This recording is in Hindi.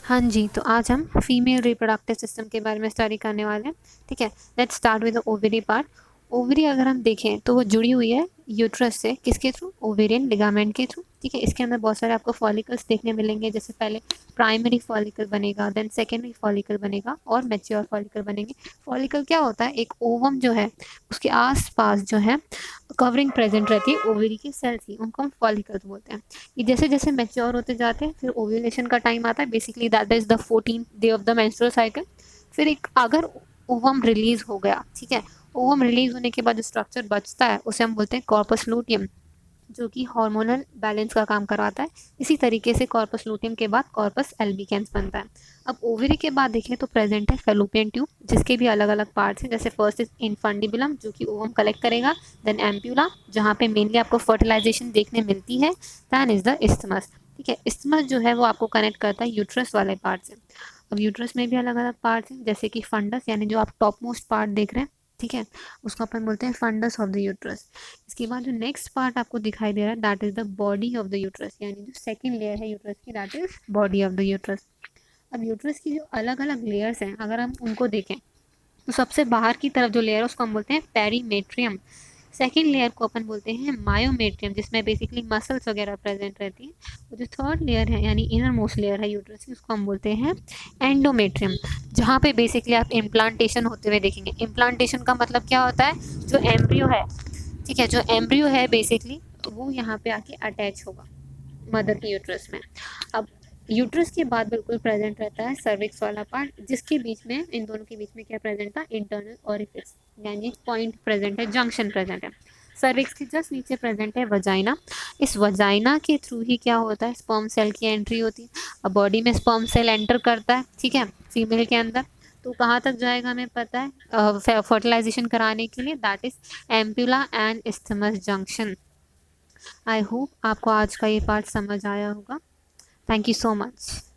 हाँ जी, तो आज हम फीमेल रिप्रोडक्टिव सिस्टम के बारे में स्टडी करने वाले हैं। ठीक है, let's start with the ovary part. Ovary अगर हम देखें तो वो जुड़ी हुई है यूट्रस से, किसके थ्रू? ओवेरियन लिगामेंट के थ्रू। ठीक है, इसके अंदर बहुत सारे आपको फॉलिकल्स देखने मिलेंगे, जैसे पहले प्राइमरी फॉलिकल बनेगा, देन सेकेंडरी फॉलिकल बनेगा और मैच्योर फॉलिकल बनेंगे। फॉलिकल क्या होता है? एक ओवम जो है उसके आसपास जो है कवरिंग प्रेजेंट रहती है ओवरी की सेल्स की, उनको हम फॉलिकल्स बोलते हैं। ये जैसे जैसे मैच्योर होते जाते हैं फिर ओव्यूलेशन का टाइम आता है, basically that is the 14th day of the menstrual cycle. फिर एक अगर ओवम रिलीज हो गया, ठीक है, ओवम रिलीज होने के बाद जो स्ट्रक्चर बचता है उसे हम बोलते हैं कॉर्पस लूटियम, जो कि हार्मोनल बैलेंस का काम करवाता है। इसी तरीके से कॉर्पस लूटियम के बाद कॉर्पस एल्बिकेंस बनता है। अब ओवरी के बाद देखें तो प्रेजेंट है फेलोपियन ट्यूब, जिसके भी अलग अलग पार्ट्स हैं, जैसे फर्स्ट इज इनफंडिबुलम जो कि ओवम कलेक्ट करेगा, देन एम्प्यूला जहाँ पे मेनली आपको फर्टिलाइजेशन देखने मिलती है, देन इज द इस्थमस। ठीक है, इस्थमस जो है वो आपको कनेक्ट करता है यूट्रस वाले पार्ट से। अब यूट्रस में भी अलग अलग पार्ट्स हैं, जैसे कि फंडस, यानी जो आप टॉप मोस्ट पार्ट देख रहे हैं, ठीक है, उसको अपन बोलते हैं फंडस ऑफ द यूट्रस। इसके बाद जो नेक्स्ट पार्ट आपको दिखाई दे रहा है that is the body of the uterus, यानी जो सेकंड लेयर है यूट्रस की, that is body of the uterus. अब यूट्रस की जो अलग अलग लेयर्स हैं अगर हम उनको देखें तो सबसे बाहर की तरफ जो लेयर है उसको हम बोलते हैं पेरीमेट्रियम। सेकेंड लेयर को अपन बोलते हैं मायोमेट्रियम, जिसमें बेसिकली मसल्स वगैरह प्रेजेंट रहती हैं। और जो थर्ड लेयर है यानी इनर मोस्ट लेयर है यूट्रस की, उसको हम बोलते हैं एंडोमेट्रियम, जहाँ पे बेसिकली आप इम्प्लांटेशन होते हुए देखेंगे। इम्प्लांटेशन का मतलब क्या होता है? जो एम्ब्रियो है, ठीक है, जो एम्ब्रियो है बेसिकली वो यहाँ पे आके अटैच होगा मदर की यूट्रस में। अब यूट्रस के बाद बिल्कुल प्रेजेंट रहता है सर्विक्स वाला पार्ट, जिसके बीच में, इन दोनों के बीच में क्या प्रेजेंट था? इंटरनल ओरिफिस, यानी पॉइंट प्रेजेंट है, जंक्शन प्रेजेंट है। सर्विक्स के जस्ट नीचे प्रेजेंट है वजाइना। इस वजाइना के थ्रू ही क्या होता है? स्पर्म सेल की एंट्री होती है। अब बॉडी में स्पर्म सेल एंटर करता है, ठीक है, फीमेल के अंदर, तो कहाँ तक जाएगा हमें पता है, फर्टिलाइजेशन कराने के लिए, that is ampulla and isthmus junction. I hope आपको आज का ये पार्ट समझ आया होगा। Thank you so much.